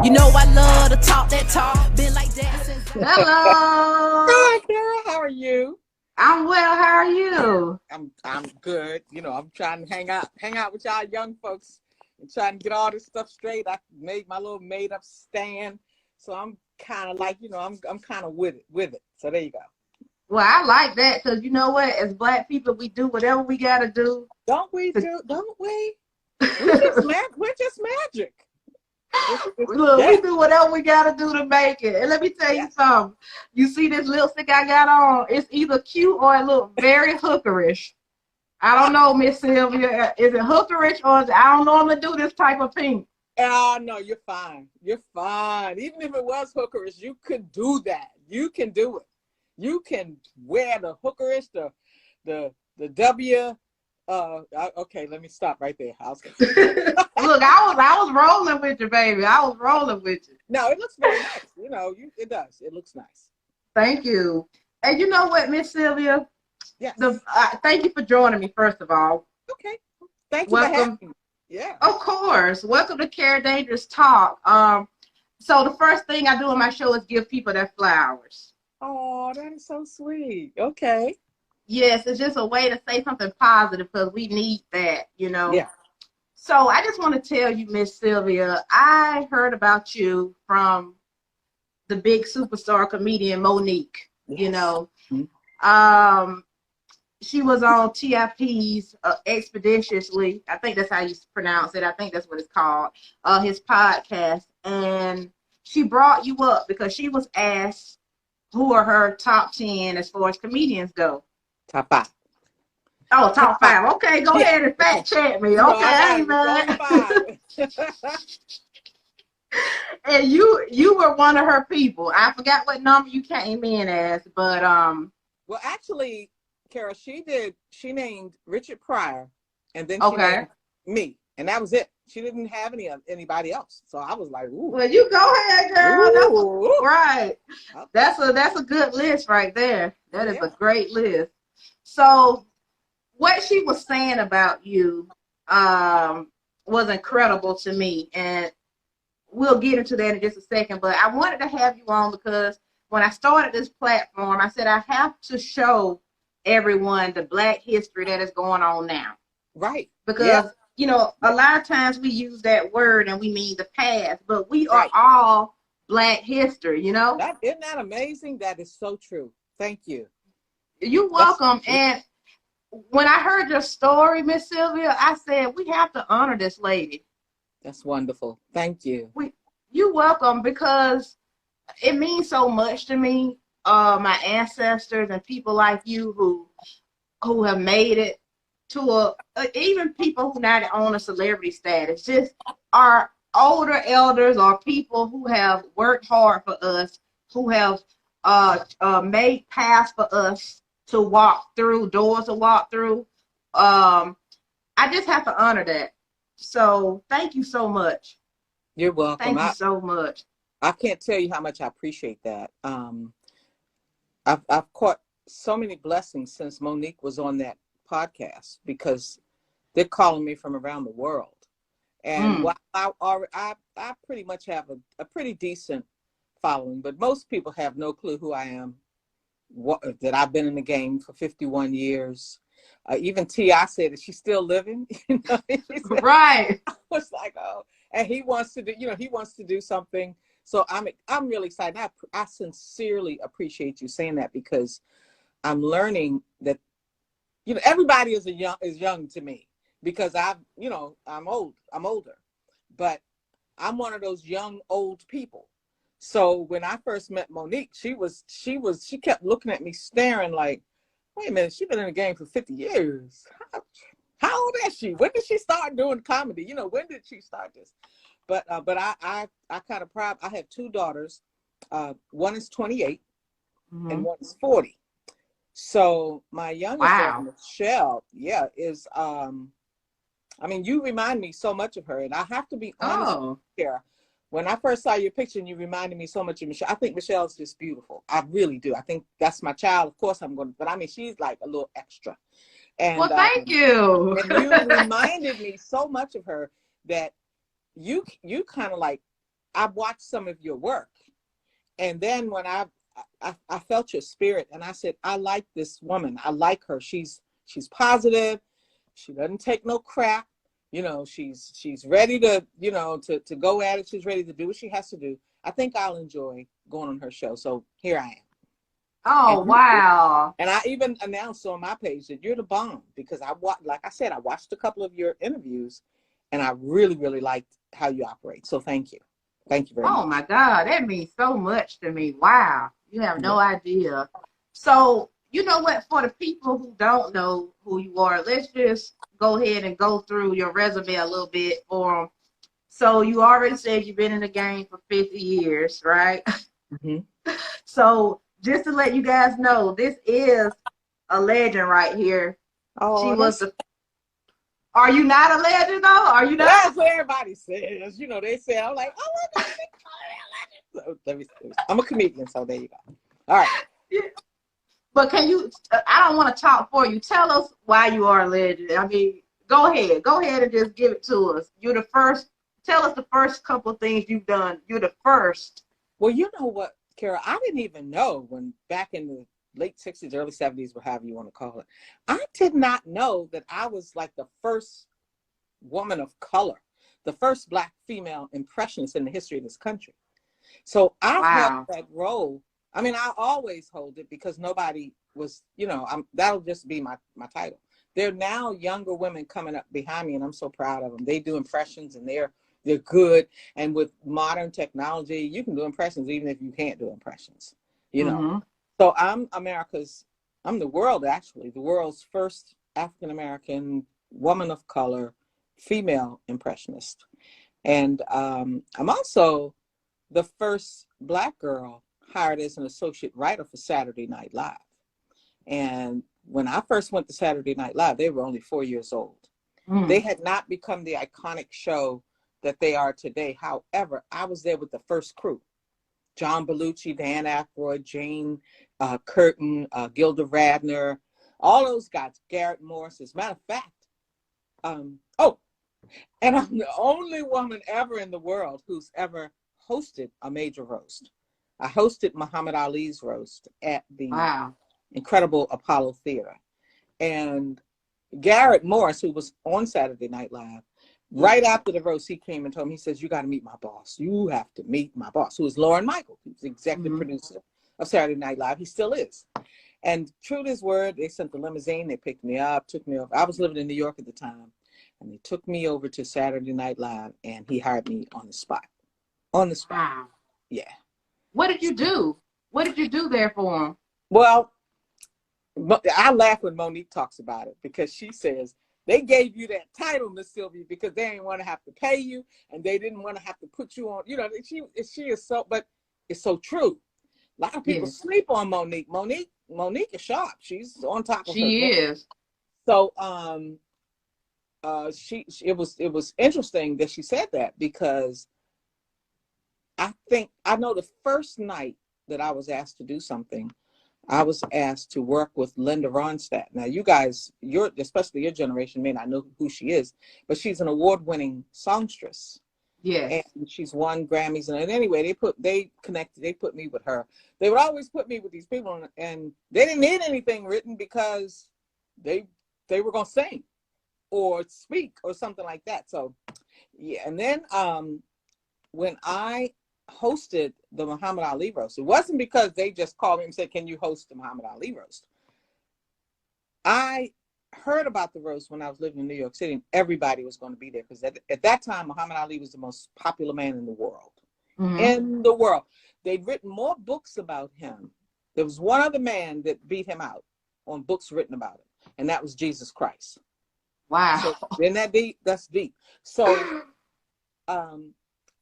You know I love to talk that talk, been like that since. Hello. Hi, Kara. How are you? I'm well. How are you? I'm good. You know, I'm trying to hang out with y'all young folks and trying to get all this stuff straight. I made my little made up stand, so I'm kind of like, I'm kind of with it. So there you go. Well, I like that because you know what? As Black people, we do whatever we got to do. Don't we? We're just magic. Look, we do whatever we got to do to make it. And let me tell you something. You see this lipstick I got on? It's either cute or it looks very hookerish. I don't know, Miss Sylvia. Is it hookerish or is it, I don't normally do this type of pink. Oh, no, you're fine. You're fine. Even if it was hookerish, you could do that. You can do it. You can wear the hookerish, the W. Okay, let me stop right there. Look, I was rolling with you, baby. I was rolling with you. No, it looks very nice. It does. It looks nice. Thank you. And you know what, Miss Sylvia? Yes. Thank you for joining me, first of all. Okay. Thank you for having me. Yeah. Of course. Welcome to Care Dangerous Talk. So the first thing I do on my show is give people their flowers. Oh, that is so sweet. Okay. Yes, it's just a way to say something positive because we need that, Yeah. So I just want to tell you, Miss Sylvia, I heard about you from the big superstar comedian Monique. Yes. Mm-hmm. She was on TIP's Expeditiously. I think that's how you pronounce it. I think that's what it's called. His podcast, and she brought you up because she was asked who are her top 10 as far as comedians go. Top 5. Oh, top 5. Okay, go ahead and fact check me. Okay, man. And you were one of her people. I forgot what number you came in as, but Well, actually, Kara, she named Richard Pryor, and then she named me, and that was it. She didn't have anybody else. So I was like, ooh. Well, you go ahead, girl. Ooh. Right. Okay. That's a good list right there. That is a great list. So what she was saying about you was incredible to me, and we'll get into that in just a second. But I wanted to have you on because when I started this platform, I said I have to show everyone the Black history that is going on now. Right. Because, a lot of times we use that word and we mean the past, but we are all Black history, Isn't that amazing? That is so true. Thank you. You're welcome. And when I heard your story, Miss Sylvia, I said, we have to honor this lady. That's wonderful. Thank you. You're welcome because it means so much to me. My ancestors and people like you who have made it to even people who not on a celebrity status, just our older elders or people who have worked hard for us, who have made paths for us to walk through, doors to walk through. I just have to honor that. So thank you so much. You're welcome. Thank you so much. I can't tell you how much I appreciate that. I've caught so many blessings since Monique was on that podcast because they're calling me from around the world. And while I pretty much have a pretty decent following, but most people have no clue who I am, that I've been in the game for 51 years. Even T.I. said that she's still living. Right. I was like, oh, and he wants to do something. So I'm really excited. I sincerely appreciate you saying that because I'm learning that, everybody is young to me because I'm older, but I'm one of those young, old people. So when I first met Monique, she kept looking at me staring like, wait a minute, she's been in the game for 50 years. How old is she? When did she start doing comedy? When did she start this? But I kind of proud. I have 2 daughters. One is 28 and one is 40. So my youngest daughter, Michelle, is you remind me so much of her, and I have to be honest with you, Kara. When I first saw your picture and you reminded me so much of Michelle, I think Michelle's just beautiful. I really do. I think that's my child. Of course but she's like a little extra. And well, thank you. And you reminded me so much of her that you kind of like I watched some of your work, and then when I felt your spirit, and I said, I like this woman. I like her. She's positive. She doesn't take no crap. You know, she's ready to, you know, to go at it. She's ready to do what she has to do. I think I'll enjoy going on her show. So here I am. Oh, wow. And I even announced on my page that you're the bomb, because like I said, I watched a couple of your interviews, and I really, really liked how you operate. So thank you. Thank you very much. Oh my God, that means so much to me. Wow. You have no Yeah. idea. So, you know what, for the people who don't know who you are, let's just go ahead and go through your resume a little bit for them. So you already said you've been in the game for 50 years, right? Mm-hmm. So just to let you guys know, this is a legend right here. Oh, She was the. Are you not a legend though? Are you not? That's what everybody says. You know, they say, I'm like, oh my God, they call me a legend. So let me, I'm a comedian, so there you go. All right. Yeah. But can you, I don't want to talk for you. Tell us why you are a legend. I mean, go ahead. Go ahead and just give it to us. You're the first. Tell us the first couple of things you've done. You're the first. Well, you know what, Kara, I didn't even know when back in the late 60s, early 70s, or however you want to call it. I did not know that I was like the first woman of color, the first Black female impressionist in the history of this country. So I've held Wow. that role. I mean, I always hold it because nobody was, you know, that'll just be my title. There are now younger women coming up behind me, and I'm so proud of them. They do impressions, and they're good. And with modern technology, you can do impressions even if you can't do impressions, you know. Mm-hmm. So I'm the world's first African-American woman of color, female impressionist. And I'm also the first Black girl hired as an associate writer for Saturday Night Live. And when I first went to Saturday Night Live, they were only 4 years old. Mm. They had not become the iconic show that they are today. However, I was there with the first crew. John Belushi, Dan Aykroyd, Jane Curtin, Gilda Radner, all those guys, Garrett Morris. As a matter of fact, and I'm the only woman ever in the world who's ever hosted a major roast. I hosted Muhammad Ali's roast at the incredible Apollo Theater. And Garrett Morris, who was on Saturday Night Live, right after the roast, he came and told me, he says, you got to meet my boss. You have to meet my boss, who is Lauren Michael, who's the executive producer of Saturday Night Live. He still is. And true to his word, they sent the limousine, they picked me up, took me over. I was living in New York at the time. And they took me over to Saturday Night Live, and he hired me on the spot. On the spot. Wow. Yeah. What did you do? What did you do there for him? Well, I laugh when Monique talks about it, because she says they gave you that title, Miss Sylvia, because they didn't want to have to pay you, and they didn't want to have to put you on. You know, she is so, but it's so true. A lot of people sleep on Monique. Monique is sharp. She's on top of her. She is. So, it was interesting that she said that, because I know the first night that I was asked to do something, I was asked to work with Linda Ronstadt. Now, you guys, especially your generation, may not know who she is, but she's an award-winning songstress. Yes. And she's won Grammys. And anyway, they put me with her. They would always put me with these people, and they didn't need anything written because they were going to sing or speak or something like that. So, yeah. And then when I hosted the Muhammad Ali roast, it wasn't because they just called me and said, can you host the Muhammad Ali roast? I heard about the roast when I was living in New York City, and everybody was going to be there, because at that time, Muhammad Ali was the most popular man in the world. In the world. They'd written more books about him. There was one other man that beat him out on books written about him, and that was Jesus Christ. Wow. So, isn't that deep? That's deep. So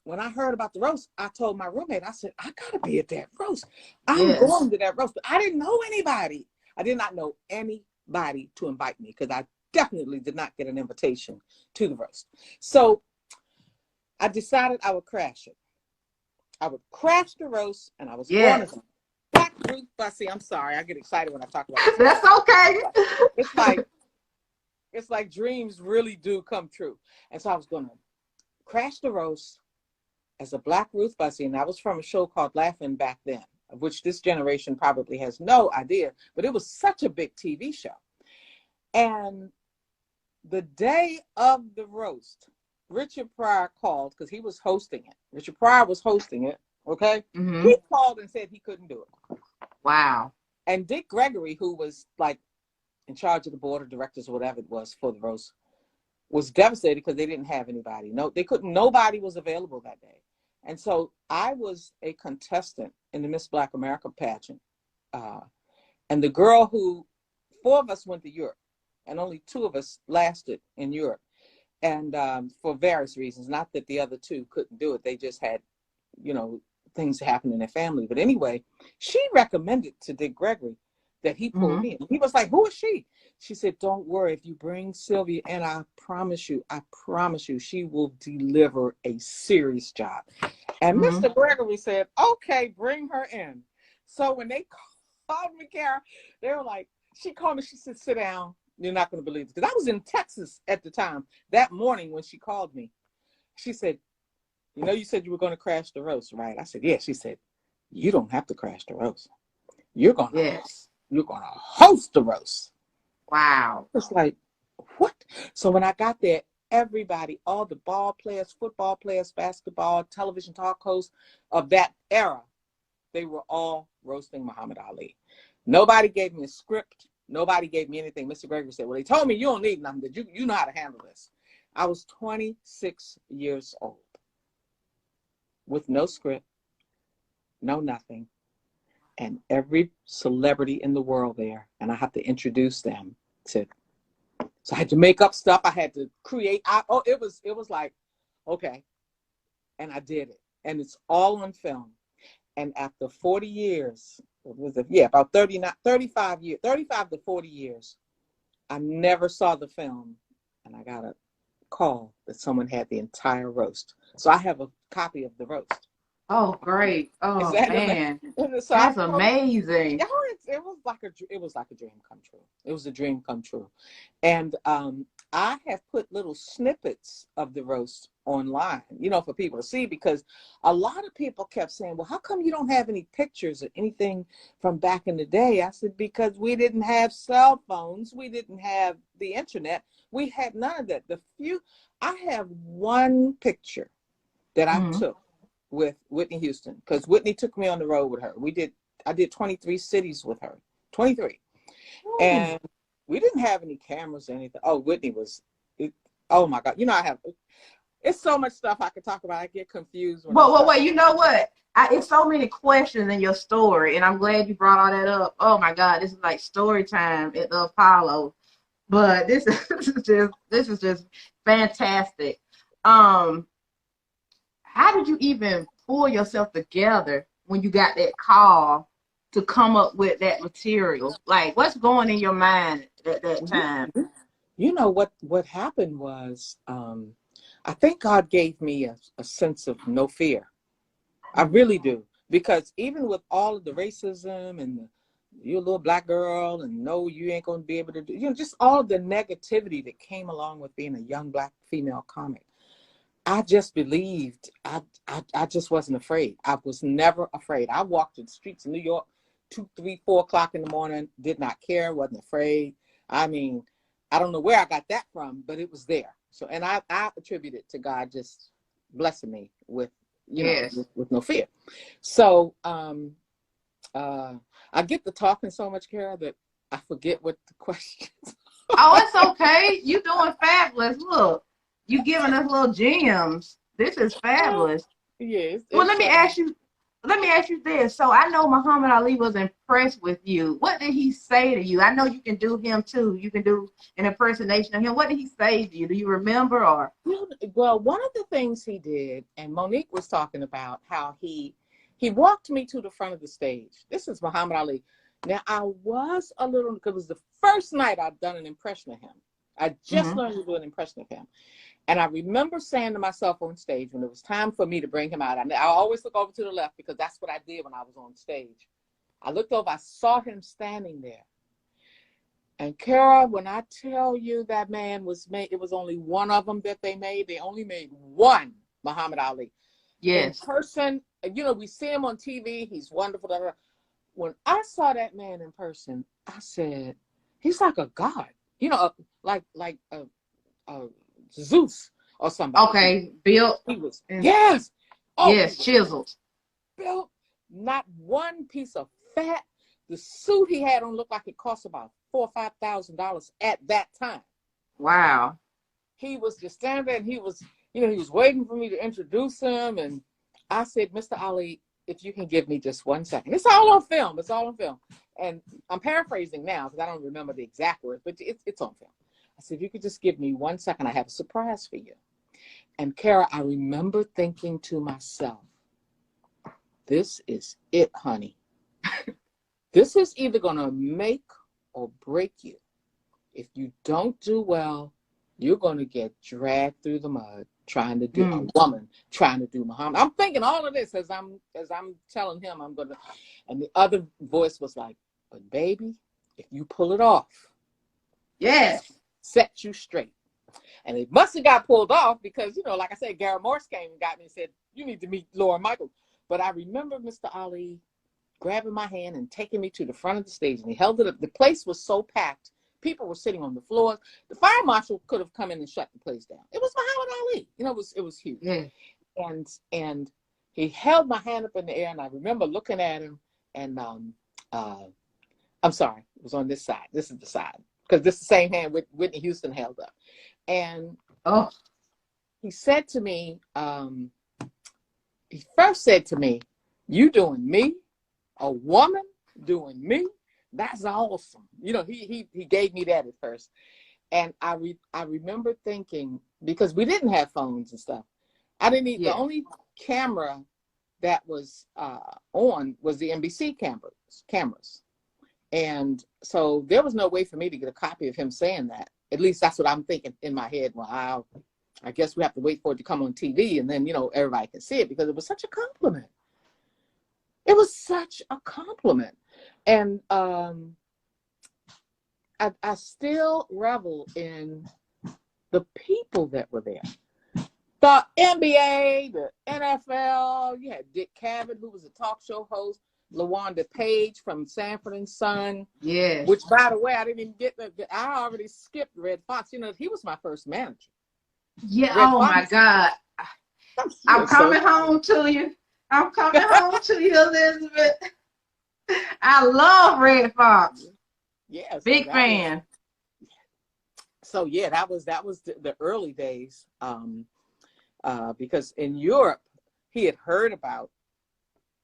when I heard about the roast, I told my roommate, I said, I gotta be at that roast. I'm going to that roast. But I didn't know anybody. I did not know anybody to invite me, because I definitely did not get an invitation to the roast. So I decided I would crash it. I would crash the roast, and I was going to back Ruth Bussey. I'm sorry, I get excited when I talk about it. That's okay. It's like dreams really do come true. And so I was going to crash the roast, as a Black Ruth Bussey, and that was from a show called Laughing Back Then, of which this generation probably has no idea, but it was such a big TV show. And the day of the roast, Richard Pryor called because he was hosting it. Richard Pryor was hosting it, okay? Mm-hmm. He called and said he couldn't do it. Wow. And Dick Gregory, who was like in charge of the board of directors or whatever it was for the roast, was devastated because they didn't have anybody. No, they couldn't, nobody was available that day. And so I was a contestant in the Miss Black America pageant. And the girl who, 4 of us went to Europe and only 2 of us lasted in Europe. And for various reasons, not that the other 2 couldn't do it. They just had, you know, things happen in their family. But anyway, she recommended to Dick Gregory that he pull me in. He was like, who is she? She said, don't worry, if you bring Sylvia in, I promise you, she will deliver a serious job. And Mr. Gregory said, okay, bring her in. So when they called me, Kara, they were like, she called me, she said, sit down. You're not going to believe it. Because I was in Texas at the time, that morning when she called me. She said, you know, you said you were going to crash the roast, right? I said, yeah. She said, you don't have to crash the roast. You're going to host the roast. Wow. It's like, what? So when I got there, everybody, all the ball players, football players, basketball, television talk hosts of that era, they were all roasting Muhammad Ali. Nobody gave me a script. Nobody gave me anything. Mr. Gregory said, well, they told me you don't need nothing. You know how to handle this. I was 26 years old with no script, no nothing, and every celebrity in the world there. And I have to introduce them to, so I had to make up stuff. I had to create. It was like, okay. And I did it. And it's all on film. And after 40 years, about 35 to 40 years, I never saw the film. And I got a call that someone had the entire roast. So I have a copy of the roast. Oh, great. Oh, man. So that's amazing. It was like a dream come true. It was a dream come true. And I have put little snippets of the roast online, you know, for people to see, because a lot of people kept saying, well, how come you don't have any pictures or anything from back in the day? I said, because we didn't have cell phones. We didn't have the internet. We had none of that. I have one picture that I took with Whitney Houston, because Whitney took me on the road with her. I did 23 cities with her, 23. Ooh. And we didn't have any cameras or anything. Oh, Whitney oh my God. You know, it's so much stuff I could talk about. I get confused. Wait, you know what? It's so many questions in your story, and I'm glad you brought all that up. Oh my God, this is like story time at the Apollo. But this is just fantastic. How did you even pull yourself together when you got that call to come up with that material? Like, what's going in your mind at that time? You know, what happened was, I think God gave me a sense of no fear. I really do. Because even with all of the racism and you're a little Black girl and no, you ain't going to be able to do, you know, just all of the negativity that came along with being a young Black female comic. I just believed. I just wasn't afraid. I was never afraid. I walked the streets of New York 2, 3, 4 o'clock in the morning, did not care, wasn't afraid. I mean, I don't know where I got that from, but it was there. So, and I attribute it to God just blessing me with, you know, with no fear. So I get to talking so much, Kara, that I forget what the questions. Oh, it's okay. You doing fabulous. Look, you giving us little gems. This is fabulous. Yes. Well, let me ask you this. So I know Muhammad Ali was impressed with you. What did he say to you? I know you can do him too. You can do an impersonation of him. What did he say to you? Do you remember? Or well, one of the things he did, and Monique was talking about how he walked me to the front of the stage. This is Muhammad Ali. Now, I was a little, because it was the first night I'd done an impression of him. I just learned to do an impression of him. And I remember saying to myself on stage when it was time for me to bring him out, I always look over to the left because that's what I did when I was on stage. I looked over, I saw him standing there. And Kara, when I tell you that man was made, it was only one of them that they made. They only made one Muhammad Ali. In Yes. person, you know, we see him on TV. He's wonderful. Blah, blah. When I saw that man in person, I said, he's like a god. You know, like Zeus or somebody. Okay. Built. He was, And yes. Oh, he yes, was chiseled. built, not one piece of fat. The suit he had on looked like it cost about $4,000 or $5,000 at that time. Wow. He was just standing there, and he was, you know, he was waiting for me to introduce him. And I said, Mr. Ali, if you can give me just 1 second. It's all on film. It's all on film. And I'm paraphrasing now because I don't remember the exact words, but it's on film. I said, if you could just give me 1 second, I have a surprise for you. And Kara, I remember thinking to myself, this is it, honey. This is either going to make or break you. If you don't do well, you're going to get dragged through the mud trying to do a woman trying to do Muhammad. I'm thinking all of this as I'm telling him I'm going to. And the other voice was like, but baby, if you pull it off, Yes. set you straight. And it must have got pulled off because, you know, like I said, Garrett Morse came and got me and said, you need to meet Laura Michael. But I remember Mr. Ali grabbing my hand and taking me to the front of the stage, and he held it up. The place was so packed. People were sitting on the floor. The fire marshal could have come in and shut the place down. It was Muhammad Ali. You know, it was huge. Yeah. And he held my hand up in the air, and I remember looking at him, and I'm sorry, it was on this side. This is the side. Because this is the same hand Whitney Houston held up. And he said to me, he first said to me, you doing me? A woman doing me? That's awesome. You know, he gave me that at first. And I remember thinking, because we didn't have phones and stuff, I didn't need, the only camera that was on was the NBC cameras. And so there was no way for me to get a copy of him saying that. At least that's what I'm thinking in my head. Well, I guess we have to wait for it to come on TV, and then, you know, everybody can see it, because it was such a compliment. It was such a compliment. And I still revel in the people that were there. The NBA, the NFL, you had Dick Cavett, who was a talk show host, LaWanda Page from Sanford and Son. Yes. Which, by the way, I didn't even get I already skipped Redd Foxx. You know, he was my first manager. Yeah. Redd Oh Foxx. my God. I'm coming home to you. I'm coming home to you, Elizabeth. I love Redd Foxx. Yeah. Big fan. So yeah, that was the early days. Because in Europe, he had heard about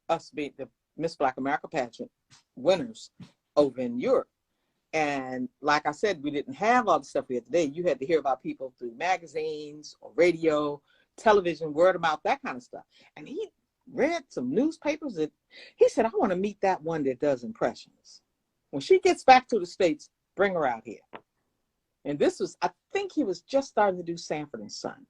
us being the Miss Black America pageant winners over in Europe. And like I said, we didn't have all the stuff we have today. You had to hear about people through magazines or radio, television, word of mouth, that kind of stuff. And he read some newspapers that he said, I want to meet that one that does impressions. When she gets back to the States, bring her out here. And this was, I think he was just starting to do Sanford and Son.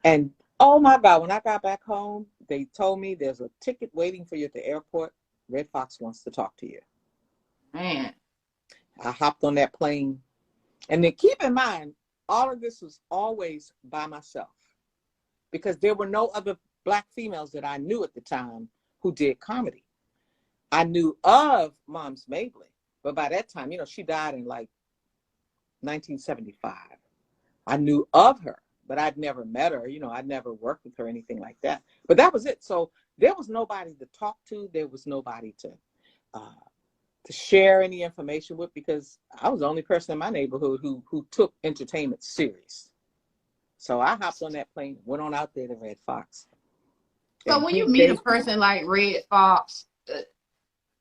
And oh my God, when I got back home, they told me there's a ticket waiting for you at the airport. Redd Foxx wants to talk to you. Man. I hopped on that plane. And then keep in mind, all of this was always by myself, because there were no other Black females that I knew at the time who did comedy. I knew of Moms Mabley, but by that time, you know, she died in like 1975. I knew of her, but I'd never met her. You know, I'd never worked with her, anything like that. But that was it. So there was nobody to talk to. There was nobody to share any information with, because I was the only person in my neighborhood who took entertainment serious. So I hopped on that plane, went on out there to Redd Foxx. So when you meet a person like Redd Foxx,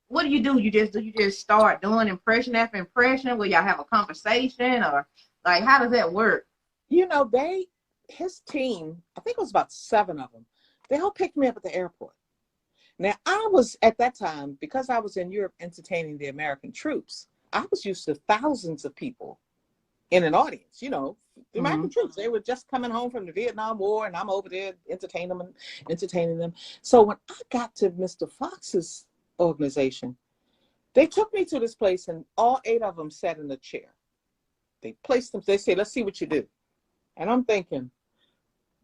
what do? You just start doing impression after impression? Will y'all have a conversation, or like how does that work? You know, his team, I think it was about 7 of them, they all picked me up at the airport. Now, I was, at that time, because I was in Europe entertaining the American troops, I was used to thousands of people in an audience. You know, the American troops, they were just coming home from the Vietnam War, and I'm over there entertaining them. So when I got to Mr. Fox's organization, they took me to this place, and all 8 of them sat in a chair. They placed them, they said, let's see what you do. And I'm thinking,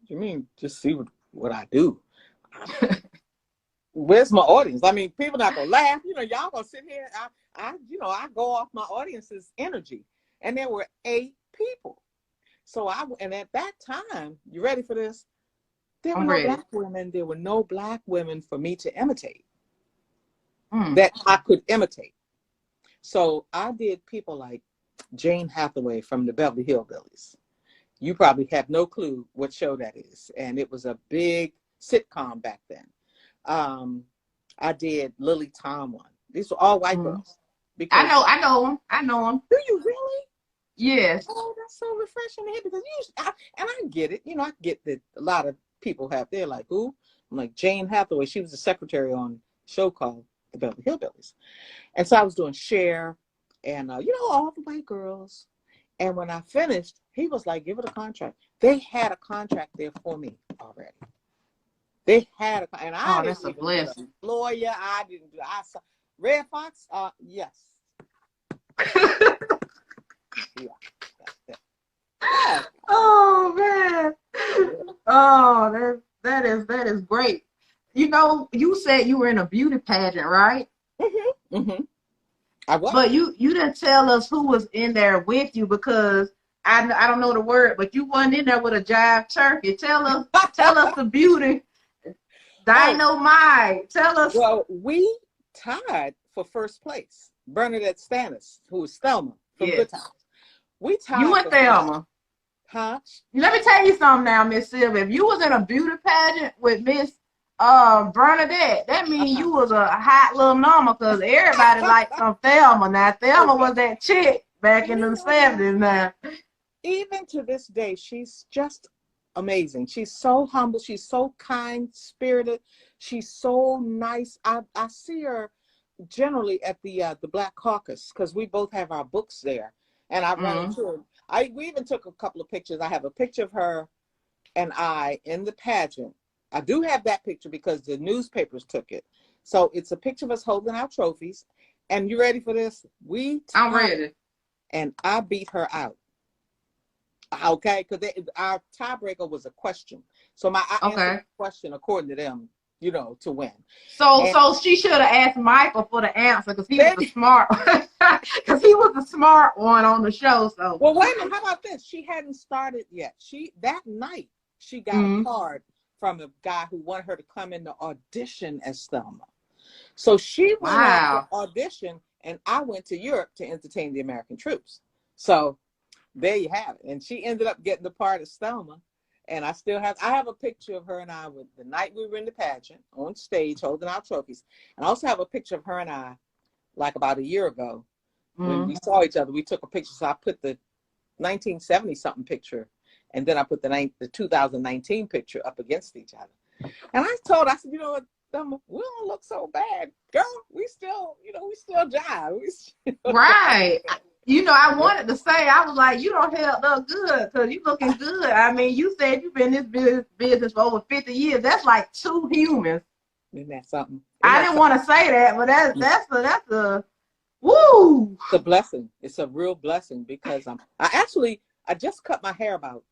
what do you mean, just see what I do? Where's my audience? I mean, people not gonna laugh. You know, y'all gonna sit here. I go off my audience's energy, and there were 8 people. So and at that time, you ready for this? There were I'm no ready. black women. There were no black women for me to imitate Mm. that I could imitate. So I did people like Jane Hathaway from the Beverly Hillbillies. You probably have no clue what show that is, and it was a big sitcom back then. I did Lily Tomlin. These were all white girls. Because I know him. do you really? Yes. Oh, that's so refreshing to hear because and I get it. You know, I get that a lot of people have. They're like, who? I'm like Jane Hathaway. She was the secretary on a show called The Beverly Hillbillies, and so I was doing Cher, and all the white girls. And when I finished, he was like, "Give it a contract." They had a contract there for me already. They had and I That's didn't a even do blessing. a lawyer. I didn't do. I saw Redd Foxx. Yes. Yeah. Oh man. Oh, that is great. You know, you said you were in a beauty pageant, right? Mm-hmm. Mm-hmm. I was. But you didn't tell us who was in there with you because I don't know the word, but you wasn't in there with a jive turkey. Tell us the beauty. Dynamite. Tell us. Well, we tied for first place. Bernadette Stannis, who was Thelma from Good Times. We tied. You and Thelma. Huh? Let me tell you something now, Miss Sylvia. If you was in a beauty pageant with Miss Bernadette, that means you was a hot little mama because everybody liked some Thelma. Now Thelma was that chick back in the 70s now. Even to this day, she's just amazing. She's so humble. She's so kind spirited. She's so nice. I see her generally at the Black Caucus because we both have our books there, and I run into her. We even took a couple of pictures. I have a picture of her and I in the pageant. I do have that picture because the newspapers took it. So it's a picture of us holding our trophies. And you ready for this? I'm ready. And I beat her out. Okay, because our tiebreaker was a question. So I answered the question according to them, to win. So she should have asked Michael for the answer because he was the smart because he was the smart one on the show. So well, wait a minute. How about this? She hadn't started yet. That night she got a card from a guy who wanted her to come in to audition as Thelma. So she went on to audition, and I went to Europe to entertain the American troops. So there you have it. And she ended up getting the part of Thelma. And I have a picture of her and I with the night we were in the pageant on stage holding our trophies. And I also have a picture of her and I like about a year ago when we saw each other. We took a picture. So I put the 1970 something picture and then I put the 2019 picture up against each other. And I said, you know what, Thelma, we don't look so bad. Girl, we still jive. Right. I wanted to say, I was like, you don't held up good because you looking good. I mean, you said you've been in this business for over 50 years. That's like 2 humans. Isn't that something? I didn't want to say that, but that's a woo. It's a blessing. It's a real blessing because I just cut my hair about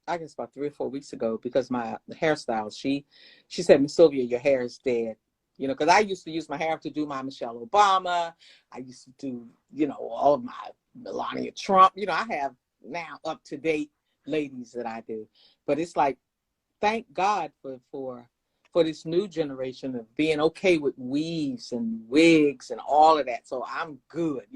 3 or 4 weeks ago because my hairstyle, she said, Miss Sylvia, your hair is dead. Because I used to use my hair to do my Michelle Obama. I used to do, all of my Melania Trump. I have now up-to-date ladies that I do. But it's like, thank God for this new generation of being okay with weaves and wigs and all of that. So I'm good.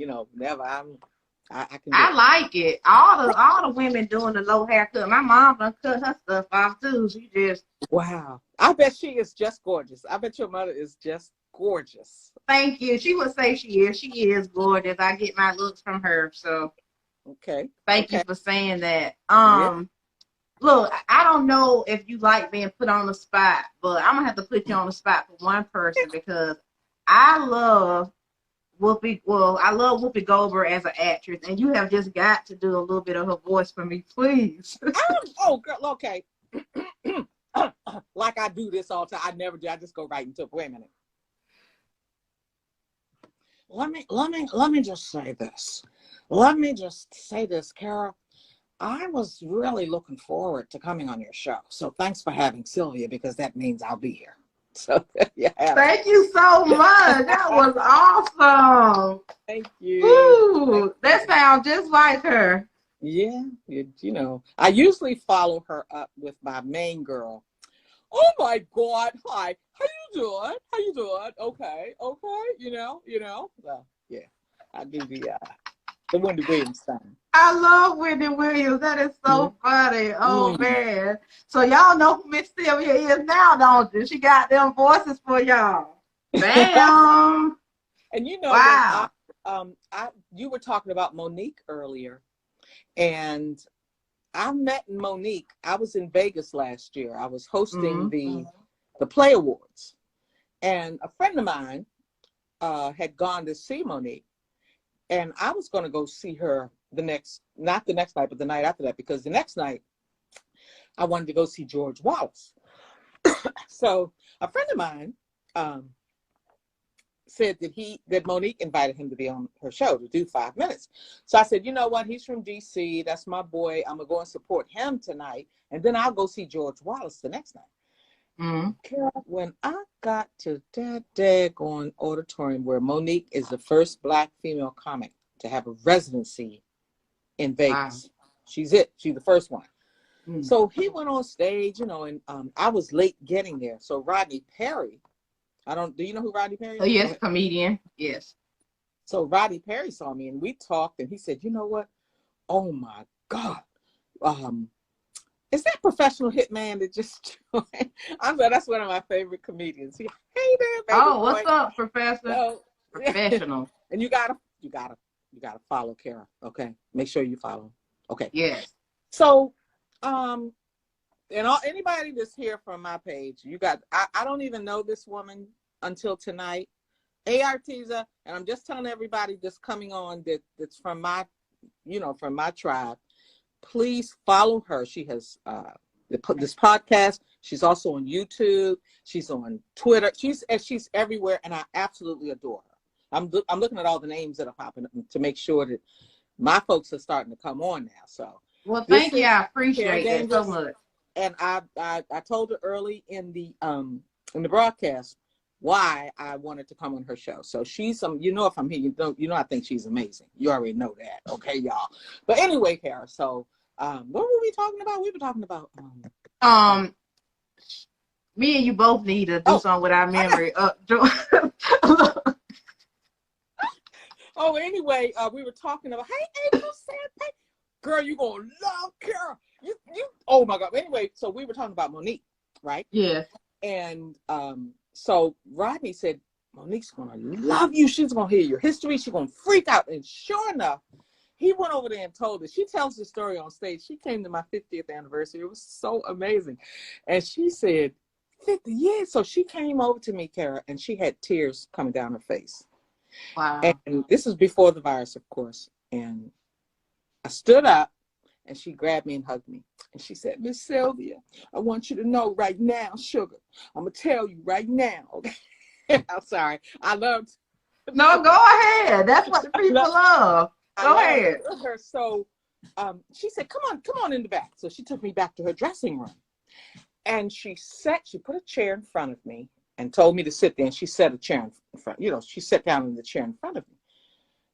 I like it. All the women doing the low haircut. My mom done cut her stuff off too. She just wow. I bet she is just gorgeous. I bet your mother is just gorgeous. Thank you. She would say she is. She is gorgeous. I get my looks from her. So okay. Thank you for saying that. Yeah. Look, I don't know if you like being put on the spot, but I'm gonna have to put you on the spot for one person because I love Whoopi Goldberg as an actress, and you have just got to do a little bit of her voice for me, please. Oh, girl, okay. Like I do this all the time. I never do. I just go right into it. Wait a minute. Let me just say this. Carol. I was really looking forward to coming on your show. So thanks for having Sylvia, because that means I'll be here. So yeah. Thank you so much. That was awesome. Thank you. Woo, that sounds just like her. Yeah, you know, I usually follow her up with my main girl. Oh my God! Hi, how you doing? How you doing? Okay, okay. You know. Well, yeah, I do the Wendy Williams thing. I love Whitney Williams. That is so funny. Oh man. So y'all know who Miss Sylvia is now, don't you? She got them voices for y'all. Bam. And you know, Wow. when you were talking about Monique earlier, and I met Monique. I was in Vegas last year. I was hosting the Play Awards, and a friend of mine had gone to see Monique, and I was going to go see her not the next night, but the night after that, because the next night I wanted to go see George Wallace. So a friend of mine said that Monique invited him to be on her show to do 5 minutes. So I said, you know what? He's from DC. That's my boy. I'm going to go and support him tonight. And then I'll go see George Wallace the next night. When I got to that daggone auditorium where Monique is the first Black female comic to have a residency in Vegas. Wow. She's the first one. So he went on stage, you know, and I was late getting there. So Rodney Perry, do you know who Rodney Perry is? Oh, yes, comedian. Yes. So Rodney Perry saw me and we talked, and he said, you know what? Oh my God. Is that professional hitman that just joined? I said, that's one of my favorite comedians. Hey there, baby. Oh, what's up, Professor? So, professional. And you gotta follow Kara. Okay. Make sure you follow. Okay. Yes. So and anybody that's here from my page, I don't even know this woman until tonight. Arteza, and I'm just telling everybody that's coming on that's from my tribe, please follow her. She has this podcast. She's also on YouTube. She's on Twitter. She's everywhere, and I absolutely adore her. I'm looking at all the names that are popping up to make sure that my folks are starting to come on now. So well, thank you. I appreciate that so much. And I told her early in the broadcast why I wanted to come on her show. So she's if I'm here, I think she's amazing. You already know that, okay, y'all. But anyway, Kara. So what were we talking about? We were talking about me and you both need to do something with our memory. Anyway, we were talking about, hey, April said, girl, you gonna love Kara. You oh my God. Anyway, so we were talking about Monique, right? Yeah. And so Rodney said, Monique's gonna love you. She's gonna hear your history. She's gonna freak out. And sure enough, he went over there and told her. She tells the story on stage. She came to my 50th anniversary. It was so amazing. And she said, 50 years. So she came over to me, Kara, and she had tears coming down her face. Wow. And this is before the virus, of course. And I stood up, and she grabbed me and hugged me. And she said, Miss Sylvia, I want you to know right now, sugar, I'm going to tell you right now. Okay? I'm sorry. I loved. No, go ahead. That's what the people love. Go ahead. Her. So she said, come on in the back. So she took me back to her dressing room. And she put a chair in front of me and told me to sit there. And she set a chair in front. She sat down in the chair in front of me.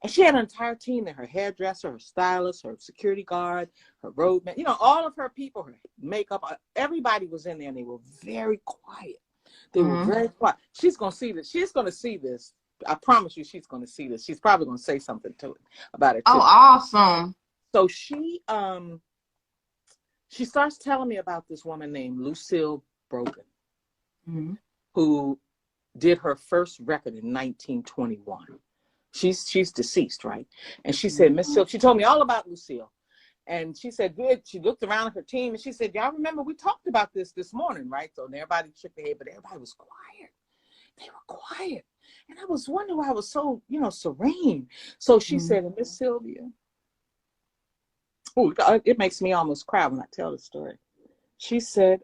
And she had an entire team there, her hairdresser, her stylist, her security guard, her roadman, all of her people, her makeup, everybody was in there, and they were very quiet. They were very quiet. She's going to see this. She's going to see this. I promise you she's going to see this. She's probably going to say something to it about it too. Oh, awesome. So she starts telling me about this woman named Lucille Brogan, who did her first record in 1921. She's deceased, right? And she said, Miss Silk, she told me all about Lucille. And she said, good. She looked around at her team and she said, y'all remember we talked about this morning, right? So everybody shook their head, but everybody was quiet. They were quiet. And I was wondering why I was so, serene. So she said, Miss Sylvia, it makes me almost cry when I tell the story. She said,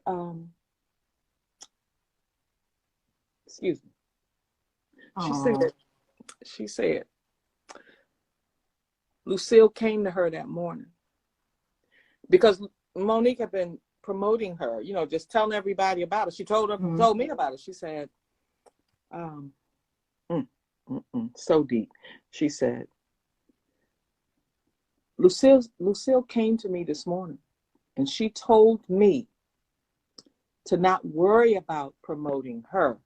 excuse me. She said, Lucille came to her that morning because Monique had been promoting her, just telling everybody about it. She told me about it. She said, so deep. She said, Lucille came to me this morning and she told me to not worry about promoting her.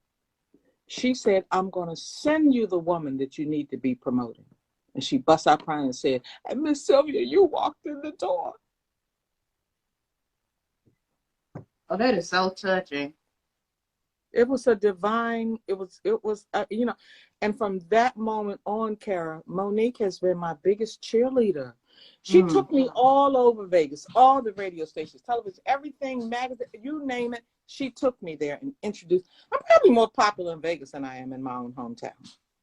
She said, I'm going to send you the woman that you need to be promoting. And she bust out crying and said, and Miss Sylvia, you walked in the door. Oh, that is so touching. It was a divine, it was, and from that moment on, Kara, Monique has been my biggest cheerleader. She took me all over Vegas, all the radio stations, television, everything, magazine, you name it. She took me there and introduced. I'm probably more popular in Vegas than I am in my own hometown,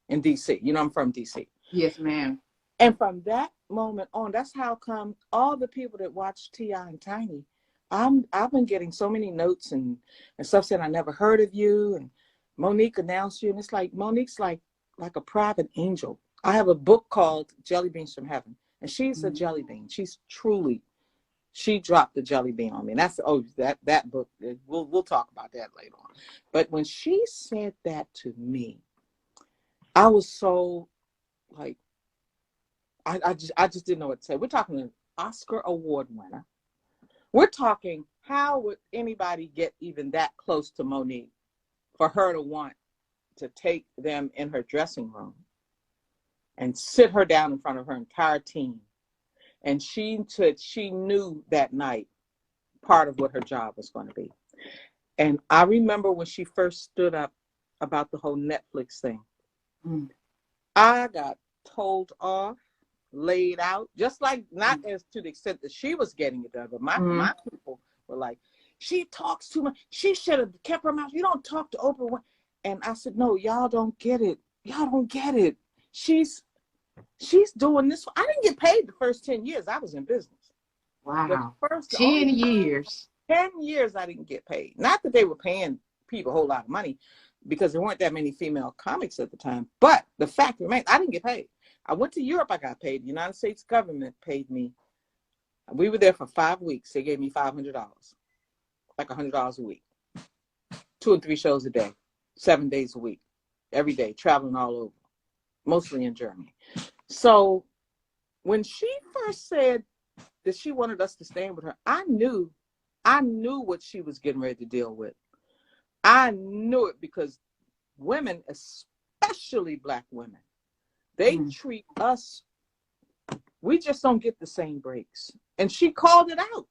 in D.C. I'm from D.C. Yes, ma'am. And from that moment on, that's how come all the people that watch T.I. and Tiny, I've been getting so many notes and stuff saying I never heard of you, and Monique announced you, and it's like Monique's like a private angel. I have a book called Jelly Beans from Heaven, and she's a jelly bean. She dropped the jelly bean on me. And that's that book. We'll talk about that later on. But when she said that to me, I was so like, I just didn't know what to say. We're talking an Oscar award winner. We're talking, how would anybody get even that close to Monique for her to want to take them in her dressing room and sit her down in front of her entire team? And she said she knew that night part of what her job was going to be. And I remember when she first stood up about the whole Netflix thing, I got told off, laid out, just like, not as to the extent that she was getting it done, but my people were like, she talks too much. She should have kept her mouth. You don't talk to Oprah. And I said, no, y'all don't get it. Y'all don't get it. She's doing this. I didn't get paid the first 10 years I was in business. Wow. The first 10 years. 10 years I didn't get paid. Not that they were paying people a whole lot of money, because there weren't that many female comics at the time. But the fact remains, I didn't get paid. I went to Europe, I got paid. The United States government paid me. We were there for 5 weeks. They gave me $500, like $100 a week. 2 and 3 shows a day, 7 days a week, every day, traveling all over, mostly in Germany. So when she first said that she wanted us to stand with her, I knew what she was getting ready to deal with. I knew it, because women, especially Black women, they treat us, we just don't get the same breaks. And she called it out.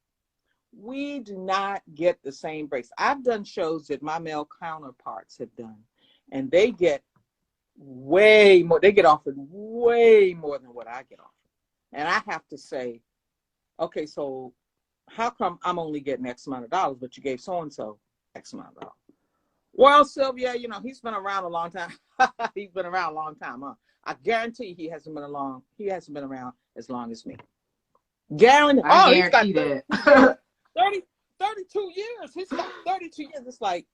We do not get the same breaks. I've done shows that my male counterparts have done, and they get way more. They get offered way more than what I get offered. And I have to say, okay, so how come I'm only getting X amount of dollars, but you gave so-and-so X amount of dollars? Well, Sylvia, he's been around a long time. He's been around a long time, huh? I guarantee he hasn't been around as long as me. Guarantee. I guarantee that. 32 years. He's got 32 years. It's like,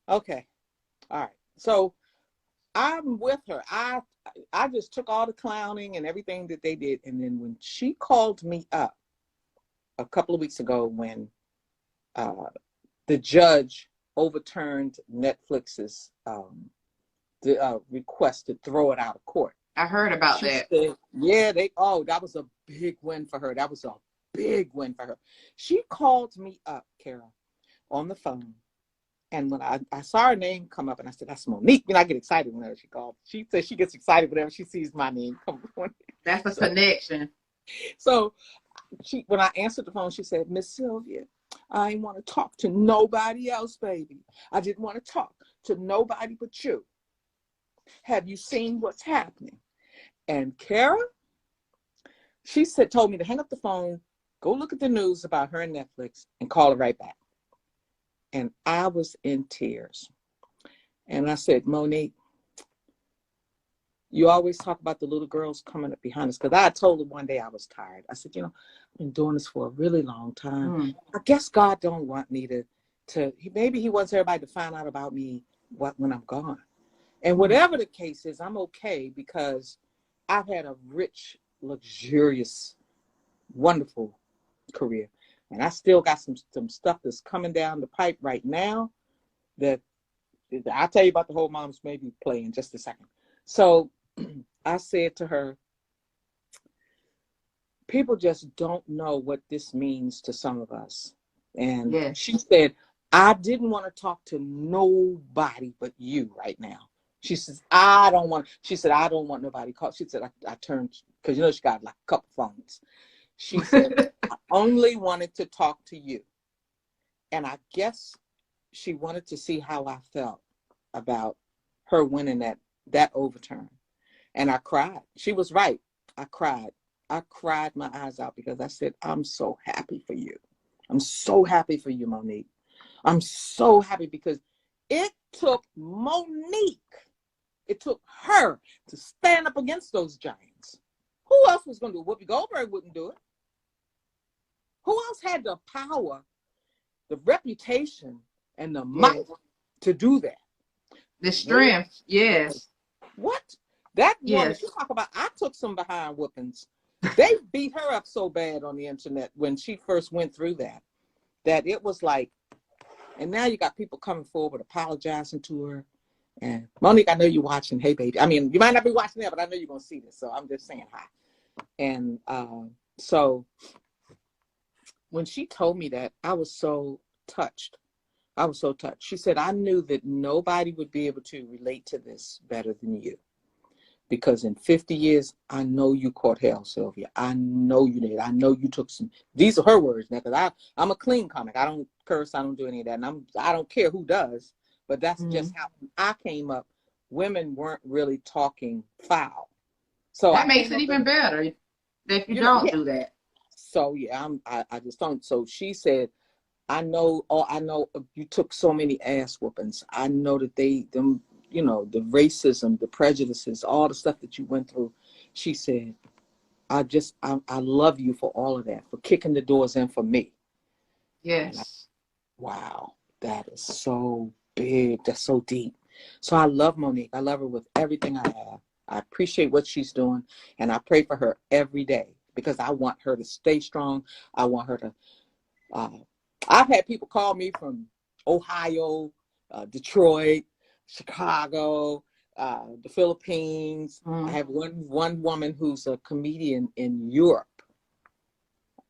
okay. All right. So I'm with her. I just took all the clowning and everything that they did. And then when she called me up a couple of weeks ago, when the judge overturned Netflix's request to throw it out of court. I heard about that. Said, yeah, that was a big win for her. That was a big win for her. She called me up, Kara, on the phone. And when I saw her name come up, and I said, that's Monique. I get excited whenever she called. She says she gets excited whenever she sees my name come on. That's a connection. So when I answered the phone, she said, Miss Sylvia, I didn't want to talk to nobody else, baby. I didn't want to talk to nobody but you. Have you seen what's happening? And Kara, she told me to hang up the phone, go look at the news about her and Netflix, and call her right back. And I was in tears. And I said, Monique, you always talk about the little girls coming up behind us. Because I told her one day I was tired. I said, I've been doing this for a really long time. I guess God don't want me to maybe he wants everybody to find out about me when I'm gone. And whatever the case is, I'm okay, because I've had a rich, luxurious wonderful career. And I still got some stuff that's coming down the pipe right now that I'll tell you about the whole Mom's Maybe play in just a second. So I said to her, people just don't know what this means to some of us. And Yes. she said, I didn't want to talk to nobody but you right now. She says, I don't want nobody call. She said, I turned, because she got like a couple phones. She said, I only wanted to talk to you. And I guess she wanted to see how I felt about her winning that overturn. And I cried. She was right. I cried. I cried my eyes out because I said, I'm so happy for you. I'm so happy for you, Monique. I'm so happy because it took Monique. It took her to stand up against those giants. Who else was going to do it? Whoopi Goldberg wouldn't do it. Who else had the power, the reputation, and the might to do that? The strength, yes. What? That woman, Yes. you talk about, I took some behind whoopings. They beat her up so bad on the internet when she first went through that it was like, and now you got people coming forward apologizing to her. And Monique, I know you're watching. Hey, baby. I mean, you might not be watching that, but I know you're going to see this. So I'm just saying hi. And so when she told me that, I was so touched. I was so touched. She said, I knew that nobody would be able to relate to this better than you. Because in 50 years, I know you caught hell, Sylvia. I know you did. I know you took some. These are her words now, because I'm a clean comic. I don't curse. I don't do any of that. And I don't care who does. But that's just how I came up. Women weren't really talking foul. So that makes it even better that you don't do that. So yeah, I just don't. So she said, I know you took so many ass whoopings. I know that the racism, the prejudices, all the stuff that you went through. She said, I love you for all of that, for kicking the doors in for me. Yes. Wow, that is so big. That's so deep. So I love Monique. I love her with everything I have. I appreciate what she's doing, and I pray for her every day because I want her to stay strong. I want her to, I've had people call me from Ohio, Detroit, Chicago, the Philippines. I have one woman who's a comedian in Europe.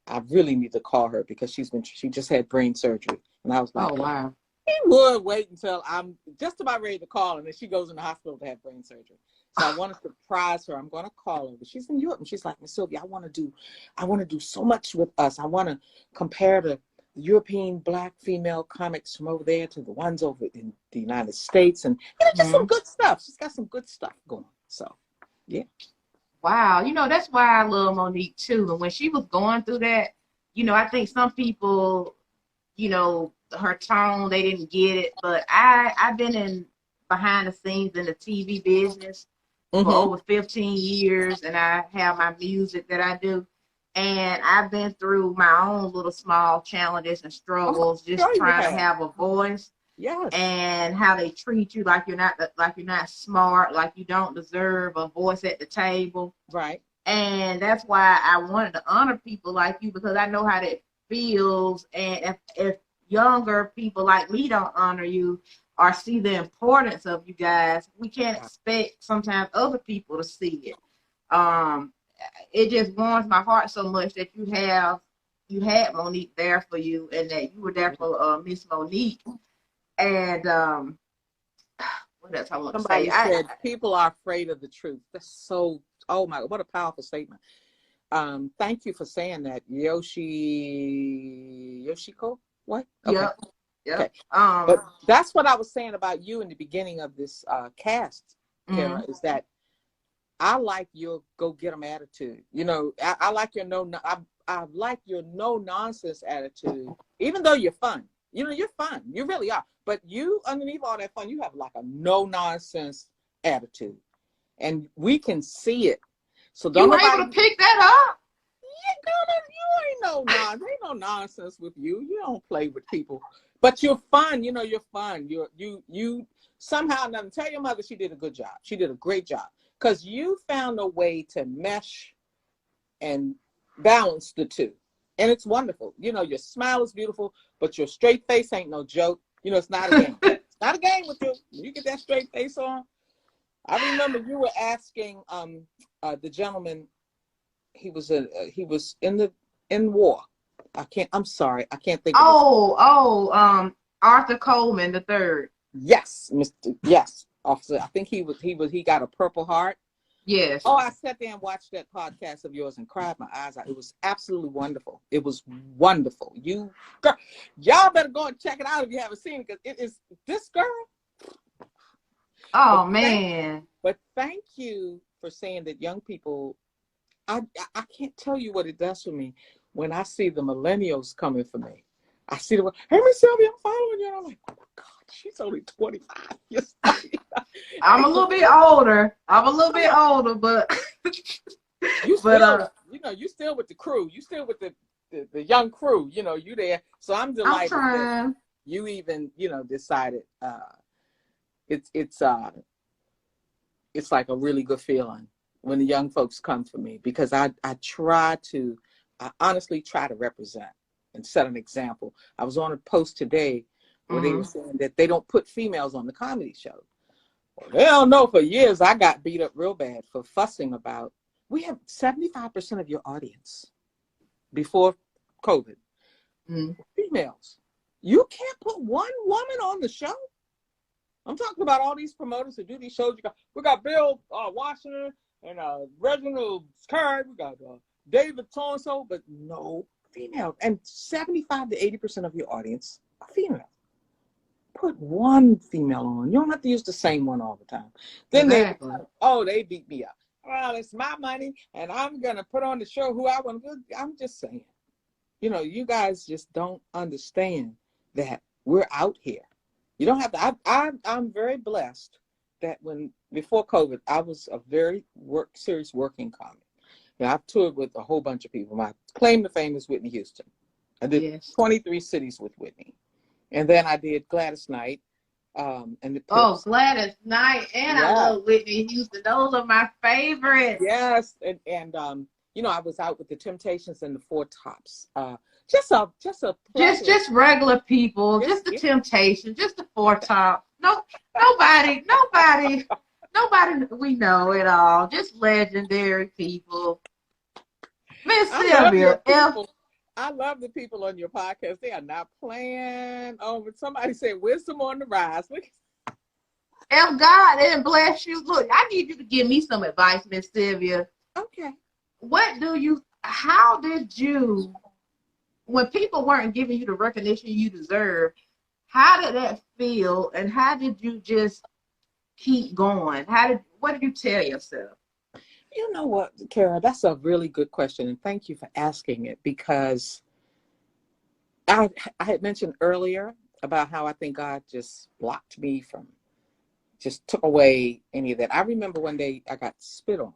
I really need to call her because she just had brain surgery. And I was like, oh, wow. He would wait until I'm just about ready to call, and then she goes in the hospital to have brain surgery. So I want to surprise her. I'm going to call her, but she's in Europe, and she's like, Miss Sylvia, I want to do so much with us. I want to compare the European Black female comics from over there to the ones over in the United States, and just some good stuff. She's got some good stuff going. So, yeah. Wow. That's why I love Monique too. And when she was going through that, I think some people, her tone, they didn't get it. But I've been in behind the scenes in the TV business for over 15 years, and I have my music that I do. And I've been through my own little small challenges and struggles, just trying to have a voice. Yes. And how they treat you like you're not smart, like you don't deserve a voice at the table. Right. And that's why I wanted to honor people like you, because I know how that feels. And if younger people like me don't honor you or see the importance of you guys, we can't expect sometimes other people to see it. It just warms my heart so much that you had Monique there for you, and that you were there for Miss Monique. And what else I want to say? Somebody said people are afraid of the truth. That's so, oh my God, what a powerful statement. Thank you for saying that. Yoshiko? What? Okay. Yep. Okay. But that's what I was saying about you in the beginning of this cast, Kara, is that I like your go-get-em attitude. I like your I like your no-nonsense attitude, even though you're fun. You're fun. You really are. But you, underneath all that fun, you have like a no-nonsense attitude. And we can see it. So don't you able to pick that up? Yeah, girl, you ain't no nonsense. Ain't no nonsense with you. You don't play with people. But you're fun. You're fun. You somehow or another, tell your mother she did a good job. She did a great job. Because you found a way to mesh and balance the two. And it's wonderful. You know, your smile is beautiful, but your straight face ain't no joke. You know, it's not a game. It's not a game with you. You get that straight face on. I remember you were asking the gentleman, he was in war. I'm sorry, I can't think of Arthur Coleman the third. Yes, officer. I think he got a Purple Heart. Yes. Oh, I sat there and watched that podcast of yours and cried my eyes out. It was absolutely wonderful. It was wonderful. Y'all better go and check it out if you haven't seen it, because it is this girl. Oh, man. But thank you for saying that young people, I can't tell you what it does for me when I see the millennials coming for me. I see them, hey, Miss Sylvia, I'm following you. And I'm like, oh my God, she's only 25 years old. I'm a little bit older. But you still with the crew. You still with the young crew. You know, you there. So I'm delighted that you even, decided it's like a really good feeling when the young folks come for me, because I honestly try to represent and set an example. I was on a post today where they were saying that they don't put females on the comedy show. Well, they don't know, for years I got beat up real bad for fussing about, we have 75% of your audience before COVID, females. You can't put one woman on the show. I'm talking about all these promoters who do these shows. We got Bill Washington and Reginald Curry. We got David so, but no female. And 75 to 80% of your audience are female. Put one female on. You don't have to use the same one all the time. Then they beat me up. Well, it's my money, and I'm gonna put on the show who I want to. I'm just saying, you guys just don't understand that we're out here. You don't have to. I'm very blessed that before COVID, I was a very serious working comic. I've toured with a whole bunch of people. My claim to fame is Whitney Houston. I did 23 cities with Whitney. And then I did Gladys Knight. And the Pips. Oh, Gladys Knight. And I love Whitney Houston. Those are my favorites. Yes. And I was out with the Temptations and the Four Tops. Just regular people. Just the Temptations. Just the Four Tops. Nobody we know at all. Just legendary people. Miss Sylvia, I love the people on your podcast. They are not playing. Oh, but somebody said wisdom on the rise. If God didn't bless you, look, I need you to give me some advice, Miss Sylvia. Okay. How did you, when people weren't giving you the recognition you deserve, how did that feel? And how did you just keep going? What did you tell yourself? You know what, Kara, that's a really good question. And thank you for asking it, because I had mentioned earlier about how I think God just blocked me from, just took away any of that. I remember one day I got spit on.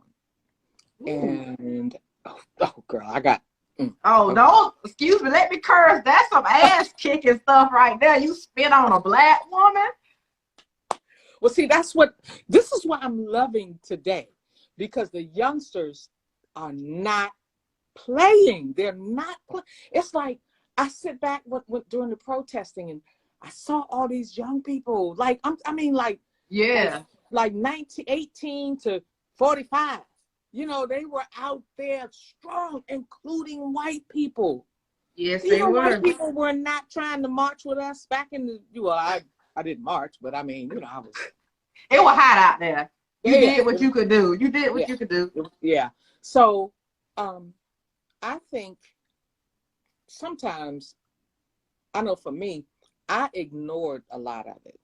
And, oh girl, I got. Don't, excuse me, let me curse. That's some ass kicking stuff right there. You spit on a black woman? Well, see, this is what I'm loving today. Because the youngsters are not playing. They're not playing. It's like I sit back during the protesting and I saw all these young people. Like 18 to 45. They were out there strong, including white people. Yes, they were. White people were not trying to march with us back in the. Well, I didn't march, but I mean, I was. It was hot out there. You did what you could do. You could do. Yeah. So, I think sometimes, I know for me, I ignored a lot of it